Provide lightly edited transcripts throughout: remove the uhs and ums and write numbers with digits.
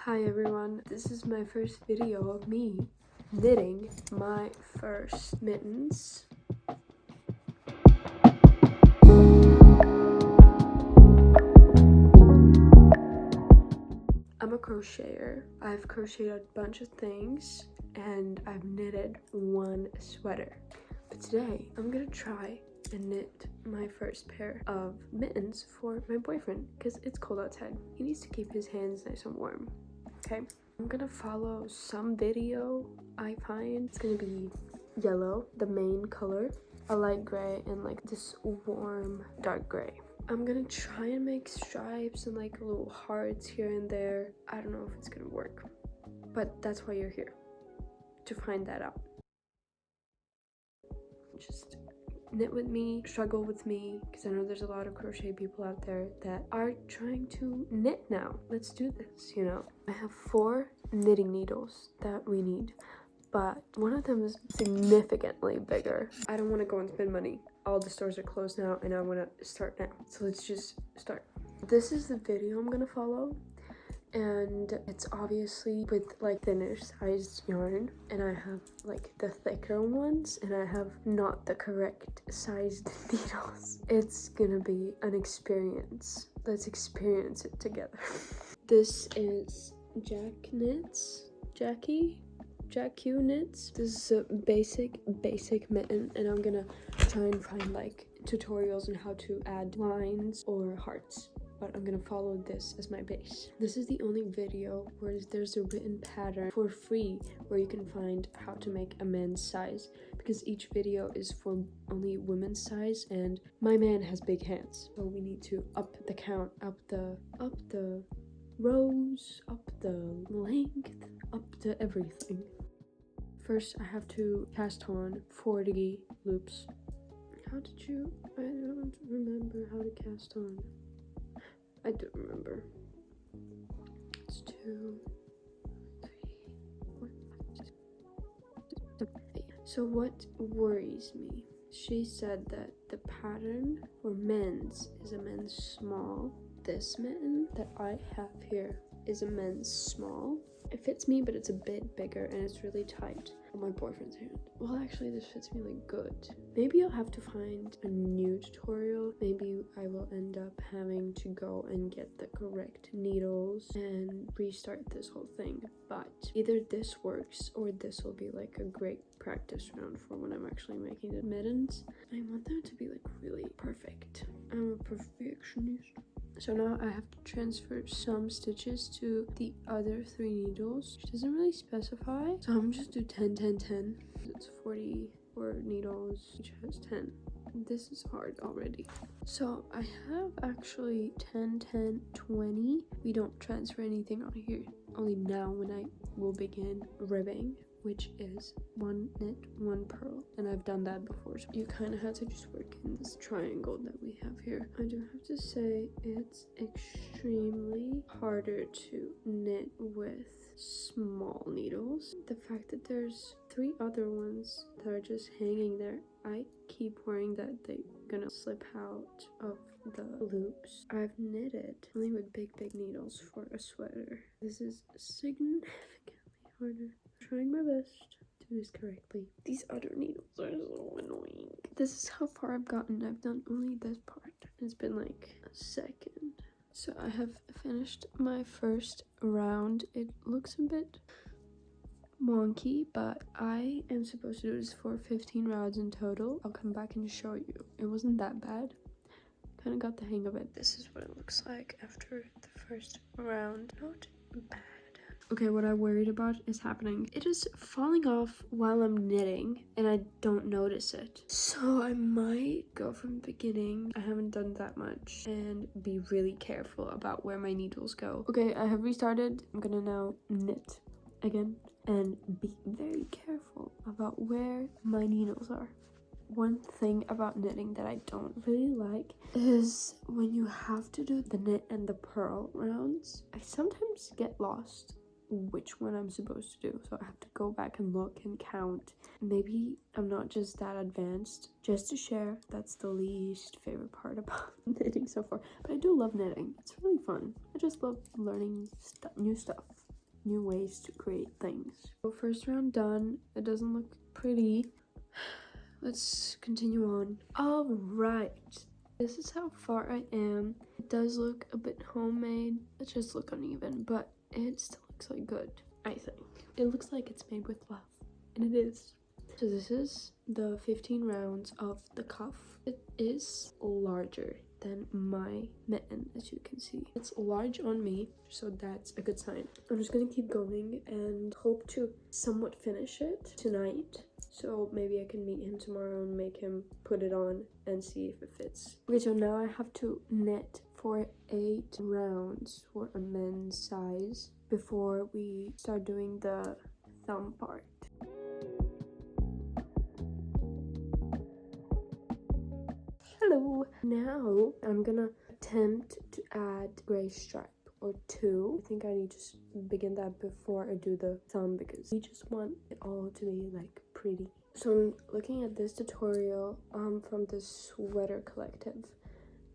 Hi everyone, this is my first video of me knitting my first mittens. I'm a crocheter. I've crocheted a bunch of things and I've knitted one sweater. But today I'm gonna try and knit my first pair of mittens for my boyfriend because it's cold outside. He needs to keep his hands nice and warm. Okay, I'm gonna follow some video I find. It's gonna be yellow, the main color, a light gray, and like this warm dark gray. I'm gonna try and make stripes and like little hearts here and there. I don't know if it's gonna work, but that's why you're here, to find that out. Just knit with me, struggle with me, because I know there's a lot of crochet people out there that are trying to knit now. Let's do this, you know. I have 4 knitting needles that we need, but one of them is significantly bigger. I don't want to go and spend money. All the stores are closed now and I want to start now. So let's just start. This is the video I'm gonna follow, and it's obviously with like thinner sized yarn, and I have like the thicker ones and I have not the correct sized needles. It's gonna be an experience. Let's experience it together. This is Jack Q knits. This is a basic mitten, and I'm gonna try and find like tutorials on how to add lines or hearts, but I'm gonna follow this as my base. This is the only video where there's a written pattern for free where you can find how to make a men's size, because each video is for only women's size and my man has big hands, so we need to up the count, up the rows, up the length, up to everything. First I have to cast on 40 loops. I don't remember how to cast on. I do remember. It's 2, 3, 4, 5, 6, 7, 8. So what worries me? She said that the pattern for men's is a men's small. This mitten that I have here is a men's small. It fits me, but it's a bit bigger and it's really tight on my boyfriend's hand. Well, actually this fits me like good. Maybe I'll have to find a new tutorial. Maybe I will end up having to go and get the correct needles and restart this whole thing. But either this works or this will be like a great practice round for when I'm actually making the mittens. I want them to be like really perfect. I'm a perfectionist. So now I have to transfer some stitches to the other 3 needles. She doesn't really specify, so I'm just do 10, 10, 10. It's 44 needles, each has 10. This is hard already. So I have actually 10, 10, 20. We don't transfer anything on here, only now when I will begin ribbing, which is 1 knit, 1 purl, and I've done that before, so you kind of have to just work in this triangle that we have here. I do have to say it's extremely harder to knit with small needles. The fact that there's 3 other ones that are just hanging there, I keep worrying that they're gonna slip out of the loops. I've knitted only with big needles for a sweater. This is significantly harder. Trying my best to do this correctly. These other needles are so annoying. This is how far I've gotten. I've done only this part. It's been like a second. So I have finished my first round. It looks a bit wonky, but I am supposed to do this for 15 rounds in total. I'll come back and show you. It wasn't that bad. Kind of got the hang of it. This is what it looks like after the first round. Not bad. Okay, what I worried about is happening. It is falling off while I'm knitting and I don't notice it. So I might go from the beginning. I haven't done that much, and be really careful about where my needles go. Okay, I have restarted. I'm gonna now knit again and be very careful about where my needles are. One thing about knitting that I don't really like is when you have to do the knit and the purl rounds. I sometimes get lost which one I'm supposed to do, so I have to go back and look and count. Maybe I'm not just that advanced. Just to share, that's the least favorite part about knitting so far, but I do love knitting. It's really fun. I just love learning new stuff. new ways to create things. So first round done. It doesn't look pretty. Let's continue on. All right. This is how far I am. It does look a bit homemade. It just look uneven, but it still looks like good, I think. It looks like it's made with love, and it is. So this is the 15 rounds of the cuff. It is larger than my mitten, as you can see. It's large on me, so that's a good sign. I'm just gonna keep going and hope to somewhat finish it tonight. So maybe I can meet him tomorrow and make him put it on and see if it fits. Okay, so now I have to knit for 8 rounds for a men's size before we start doing the thumb part. Hello! Now I'm gonna attempt to add gray stripe or 2. I think I need to begin that before I do the thumb because we just want it all to be like pretty. So I'm looking at this tutorial from the Sweater Collective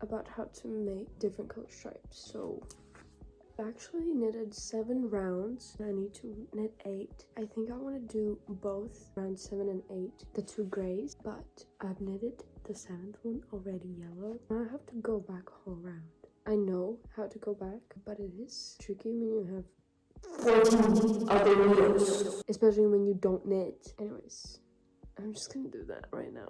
about how to make different color stripes. So I've actually knitted 7 rounds and I need to knit 8. I think I want to do both round 7 and 8, the 2 grays, but I've knitted the 7th one already yellow. Now I have to go back a whole round. I know how to go back, but it is tricky when you have 14 other needles, especially when you don't knit. Anyways, I'm just gonna do that right now.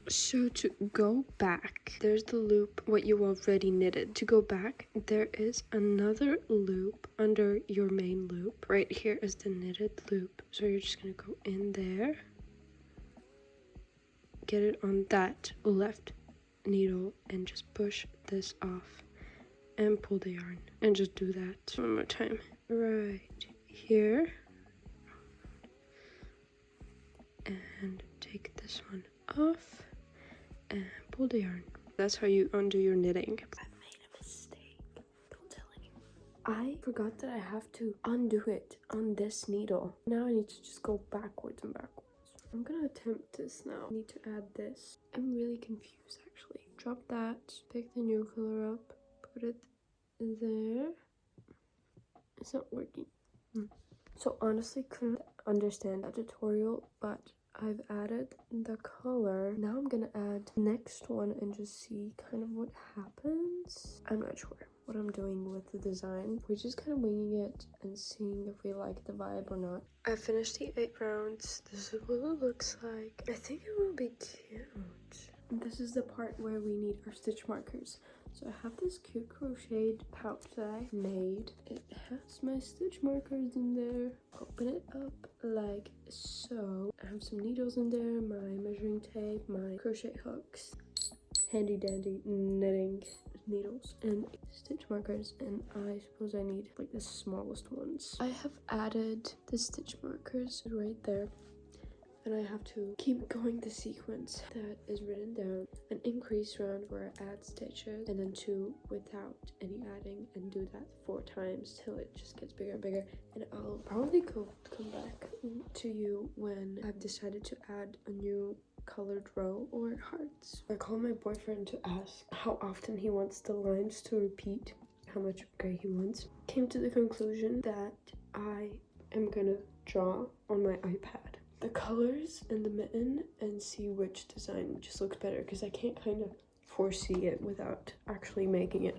So to go back, there's the loop, what you already knitted. To go back, there is another loop under your main loop. Right here is the knitted loop. So you're just gonna go in there, get it on that left needle, and just push this off and pull the yarn. And just do that one more time. Right here. And take this one off and pull the yarn. That's how you undo your knitting. I made a mistake. Don't tell anyone. I forgot that I have to undo it on this needle. Now I need to just go backwards and backwards. I'm gonna attempt this now. I need to add this. I'm really confused actually. Drop that, pick the new color up, put it there. It's not working. So honestly, couldn't understand that tutorial, but I've added the color. Now I'm gonna add the next one and just see kind of what happens. I'm not sure what I'm doing with the design. We're just kind of winging it and seeing if we like the vibe or not. I finished the 8 rounds. This is what it looks like. I think it will be cute. This is the part where we need our stitch markers. So I have this cute crocheted pouch that I made. It has my stitch markers in there. Open it up like so. I have some needles in there, my measuring tape, my crochet hooks, handy dandy knitting needles, and stitch markers, and I suppose I need like the smallest ones. I have added the stitch markers right there. And I have to keep going the sequence that is written down. An increase round where I add stitches, and then 2 without any adding, and do that 4 times till it just gets bigger and bigger. And I'll probably come back to you when I've decided to add a new colored row or hearts. I called my boyfriend to ask how often he wants the lines to repeat, how much gray he wants. Came to the conclusion that I am gonna draw on my iPad the colors in the mitten and see which design just looks better, because I can't kind of foresee it without actually making it.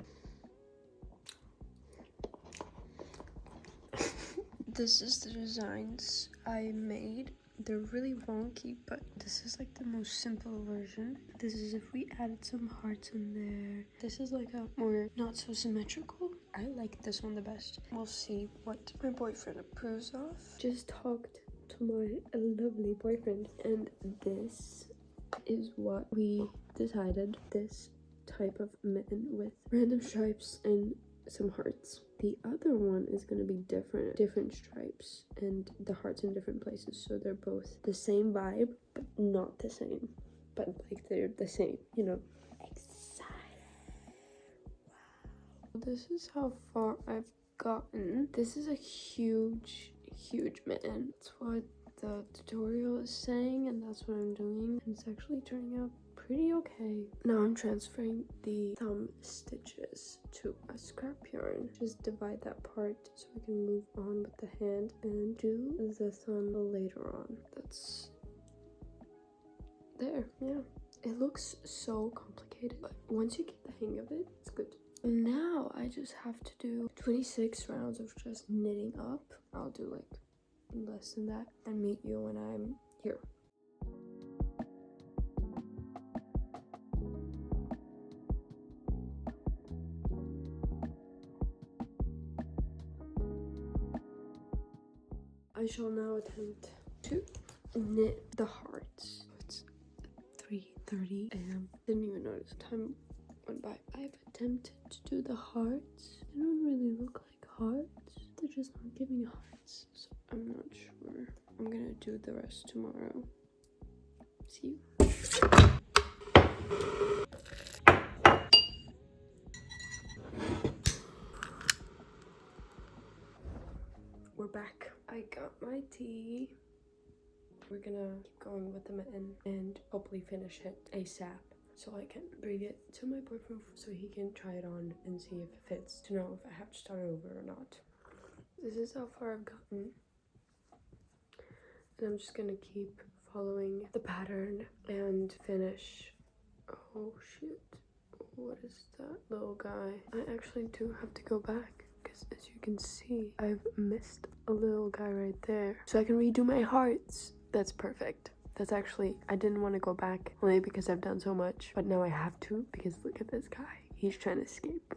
This is the designs I made. They're really wonky, but this is like the most simple version. This is if we added some hearts in there. This is like a more not so symmetrical. I like this one the best. We'll see what my boyfriend approves of. Just talked to my lovely boyfriend, and this is what we decided. This type of mitten with random stripes and some hearts. The other one is going to be different stripes and the hearts in different places, so they're both the same vibe but not the same, but like they're the same, you know. Excited. Wow. This is how far I've gotten. This is a huge mitten. That's what the tutorial is saying, and that's what I'm doing. And it's actually turning out pretty okay. Now I'm transferring the thumb stitches to a scrap yarn. Just divide that part so I can move on with the hand and do the thumb later on. That's there. Yeah, it looks so complicated, but once you get the hang of it, it's good. Now I just have to do 26 rounds of just knitting up. I'll do like less than that and meet you when I'm here. I shall now attempt to knit the hearts. It's 3:30 a.m. Didn't even notice time went by. I've attempted to do the hearts. They don't really look like hearts. They're just not giving hearts. So I'm not sure. I'm gonna do the rest tomorrow. See you. We're back. I got my tea. We're gonna keep going with the mitten and hopefully finish it ASAP so I can bring it to my boyfriend so he can try it on and see if it fits, to know if I have to start over or not. This is how far I've gotten. And I'm just gonna keep following the pattern and finish. Oh shit. What is that little guy? I actually do have to go back because as you can see, I've missed a little guy right there. So I can redo my hearts. That's perfect. That's actually, I didn't want to go back only because I've done so much, but now I have to because look at this guy. He's trying to escape.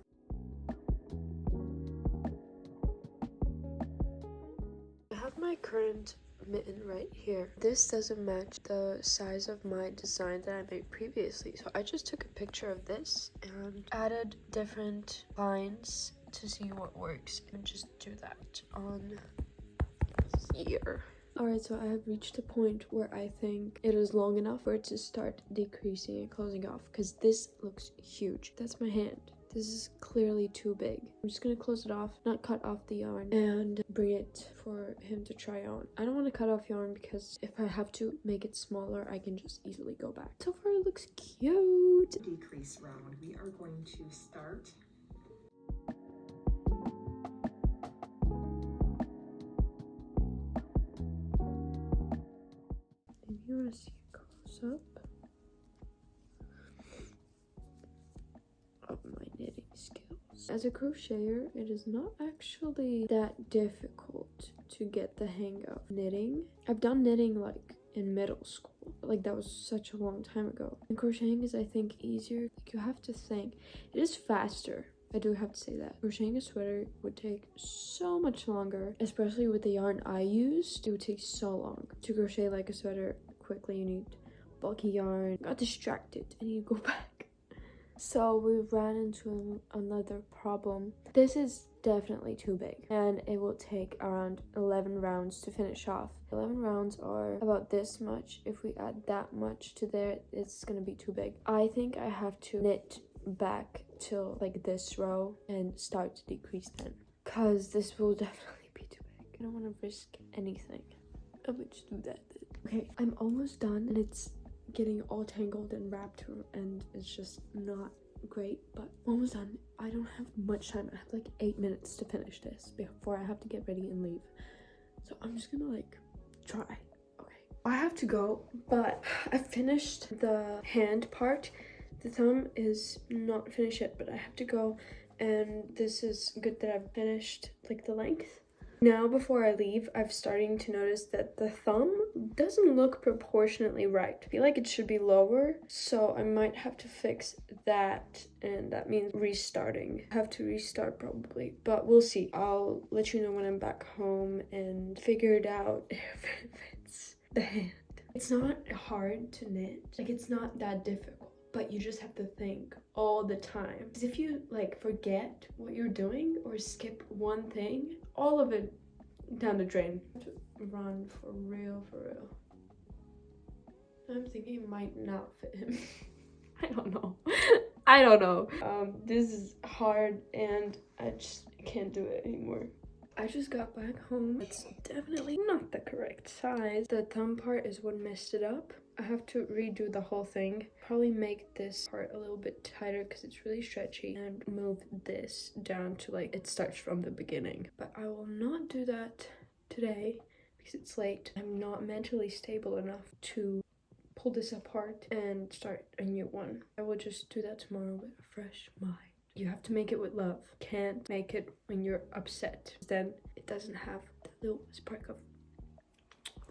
I have my current mitten right here. This doesn't match the size of my design that I made previously, so I just took a picture of this and added different lines to see what works and just do that on here. Alright, so I have reached a point where I think it is long enough for it to start decreasing and closing off because this looks huge. That's my hand. This is clearly too big. I'm just gonna close it off, not cut off the yarn, and bring it for him to try on. I don't want to cut off yarn because if I have to make it smaller, I can just easily go back. So far it looks cute. Decrease round. We are going to start. If you want to see a close up of my knitting skills. As a crocheter, it is not actually that difficult to get the hang of knitting. I've done knitting like in middle school, but like that was such a long time ago. And crocheting is, I think, easier. Like you have to think. It is faster. I do have to say that. Crocheting a sweater would take so much longer, especially with the yarn I used. It would take so long. To crochet like a sweater quickly, you need bulky yarn. Got distracted and you go back. So we ran into another problem. This is definitely too big and it will take around 11 rounds to finish off. 11 rounds are about this much. If we add that much to there, it's gonna be too big. I think I have to knit back till like this row and start to decrease then, because this will definitely be too big. I don't want to risk anything. I would just do that then. Okay, I'm almost done and it's getting all tangled and wrapped and it's just not great, but almost done. I don't have much time. I have like 8 minutes to finish this before I have to get ready and leave, so I'm just gonna like try. Okay, I have to go, but I finished the hand part. The thumb is not finished yet, but I have to go, and this is good that I've finished like the length. Now before I leave, I'm starting to notice that the thumb doesn't look proportionately right. I feel like it should be lower, so I might have to fix that, and that means restarting. I have to restart probably, but we'll see. I'll let you know when I'm back home and figure it out if it's the hand. It's not hard to knit, like it's not that difficult. But you just have to think all the time. Because if you like forget what you're doing or skip one thing, all of it down the drain. I have to run for real. I'm thinking it might not fit him. I don't know. This is hard and I just can't do it anymore. I just got back home. It's definitely not the correct size. The thumb part is what messed it up. I have to redo the whole thing. Probably make this part a little bit tighter because it's really stretchy, and move this down to like it starts from the beginning. But I will not do that today because it's late. I'm not mentally stable enough to pull this apart and start a new one. I will just do that tomorrow with a fresh mind. You have to make it with love. Can't make it when you're upset. Then it doesn't have the little spark of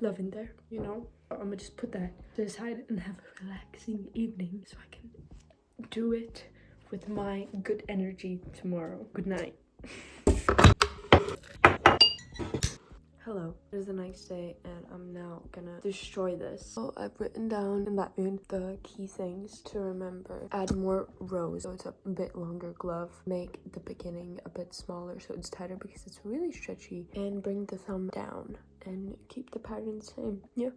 love in there, you know? I'm gonna just put that to the side and have a relaxing evening so I can do it with my good energy tomorrow. Good night. Hello, it is the next day and I'm now gonna destroy this. So I've written down in Latvian the key things to remember. Add more rows so it's a bit longer glove. Make the beginning a bit smaller so it's tighter because it's really stretchy. And bring the thumb down and keep the pattern the same. Yeah.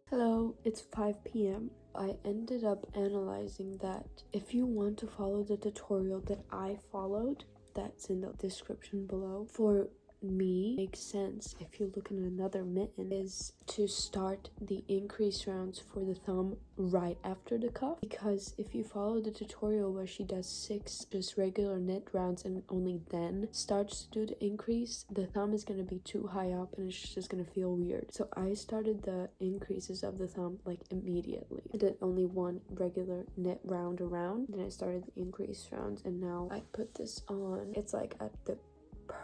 Hello, it's 5 p.m. I ended up analyzing that if you want to follow the tutorial that I followed, that's in the description below, for me makes sense if you look at another mitten, is to start the increase rounds for the thumb right after the cuff, because if you follow the tutorial where she does 6 just regular knit rounds and only then starts to do the increase, the thumb is going to be too high up and it's just going to feel weird. So I started the increases of the thumb like immediately. I did only 1 regular knit round around, then I started the increase rounds, and now I put this on. It's like at the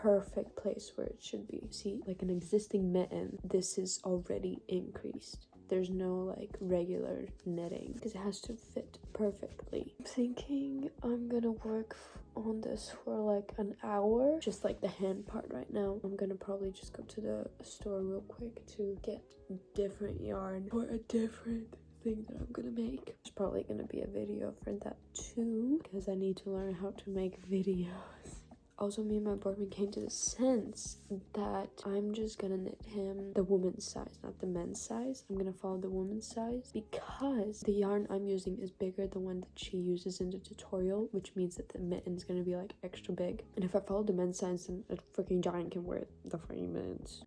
perfect place where it should be. See, like an existing mitten, this is already increased. There's no like regular knitting because it has to fit perfectly. I'm thinking I'm gonna work on this for like an hour, just like the hand part right now. I'm gonna probably just go to the store real quick to get different yarn for a different thing that I'm gonna make. There's probably gonna be a video for that too because I need to learn how to make videos. Also, me and my boyfriend came to the sense that I'm just gonna knit him the woman's size, not the men's size. I'm gonna follow the woman's size because the yarn I'm using is bigger than the one that she uses in the tutorial, which means that the mitten's gonna be like extra big. And if I follow the men's size, then a freaking giant can wear the freaking mittens.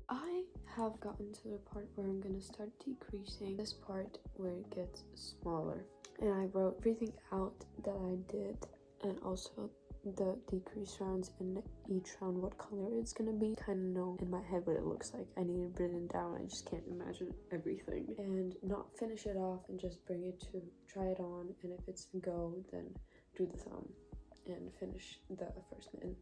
I have gotten to the part where I'm gonna start decreasing this part where it gets smaller. And I wrote everything out that I did, and also the decrease rounds in each round, what color it's gonna be. Kind of know in my head what it looks like. I need it written down. I just can't imagine everything. And not finish it off and just bring it to try it on. And if it's a go, then do the thumb and finish the first mitten.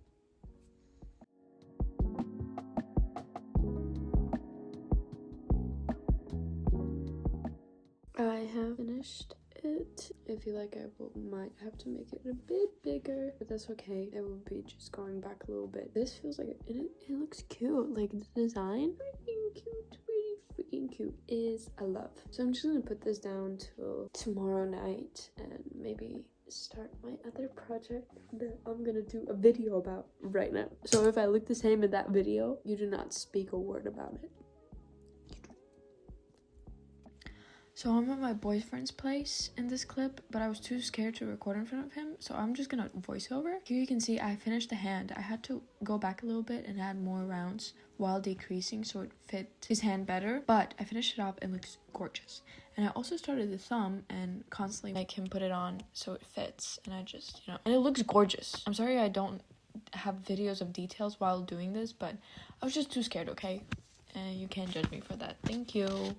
I have finished it. I feel like I might have to make it a bit bigger, but that's okay. It will be just going back a little bit. This feels like it looks cute. Like the design, freaking cute, really freaking cute. Is a love. So I'm just gonna put this down till tomorrow night and maybe start my other project that I'm gonna do a video about right now. So if I look the same in that video, you do not speak a word about it. So I'm at my boyfriend's place in this clip, but I was too scared to record in front of him, so I'm just gonna voice over. Here you can see I finished the hand. I had to go back a little bit and add more rounds while decreasing so it fit his hand better, but I finished it up and it looks gorgeous. And I also started the thumb and constantly make him put it on so it fits, and I just, and it looks gorgeous. I'm sorry I don't have videos of details while doing this, but I was just too scared, okay? And you can't judge me for that. Thank you.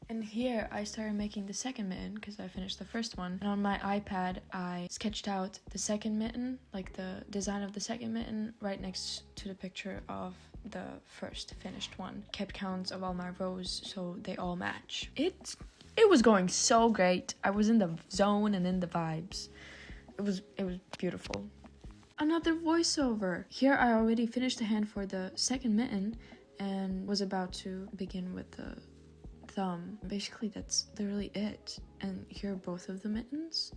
And here I started making the second mitten because I finished the first one. And on my iPad, I sketched out the second mitten, like the design of the second mitten, right next to the picture of the first finished one. Kept counts of all my rows so they all match. It was going so great. I was in the zone and in the vibes. It was beautiful. Another voiceover. Here I already finished the hand for the second mitten and was about to begin with the thumb. Basically that's literally it. And here are both of the mittens.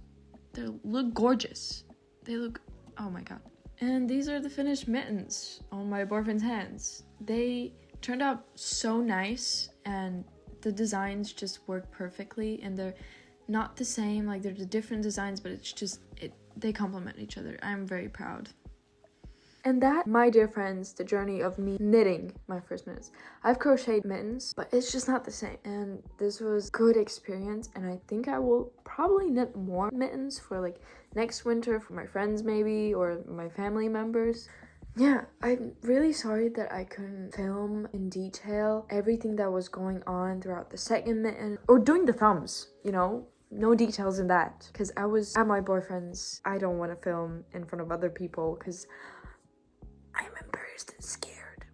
They look gorgeous. They look, oh my god. And these are the finished mittens on my boyfriend's hands. They turned out so nice and the designs just work perfectly, and not the same, like they're the different designs, but it's just, they complement each other. I'm very proud. And that, my dear friends, the journey of me knitting my first mittens. I've crocheted mittens, but it's just not the same. And this was good experience, and I think I will probably knit more mittens for like next winter for my friends maybe, or my family members. Yeah, I'm really sorry that I couldn't film in detail everything that was going on throughout the second mitten, or doing the thumbs, you know? No details in that, because I was at my boyfriend's. I don't want to film in front of other people, because I'm embarrassed and scared.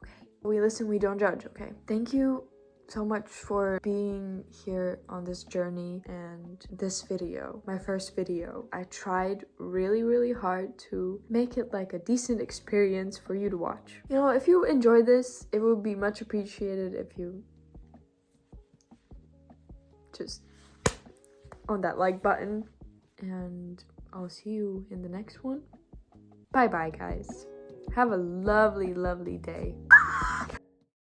Okay. We listen, we don't judge, okay? Thank you so much for being here on this journey and this video, my first video. I tried really, really hard to make it like a decent experience for you to watch. You know, if you enjoyed this, it would be much appreciated if you just on that like button, and I'll see you in the next one. Bye bye, guys. Have a lovely, lovely day.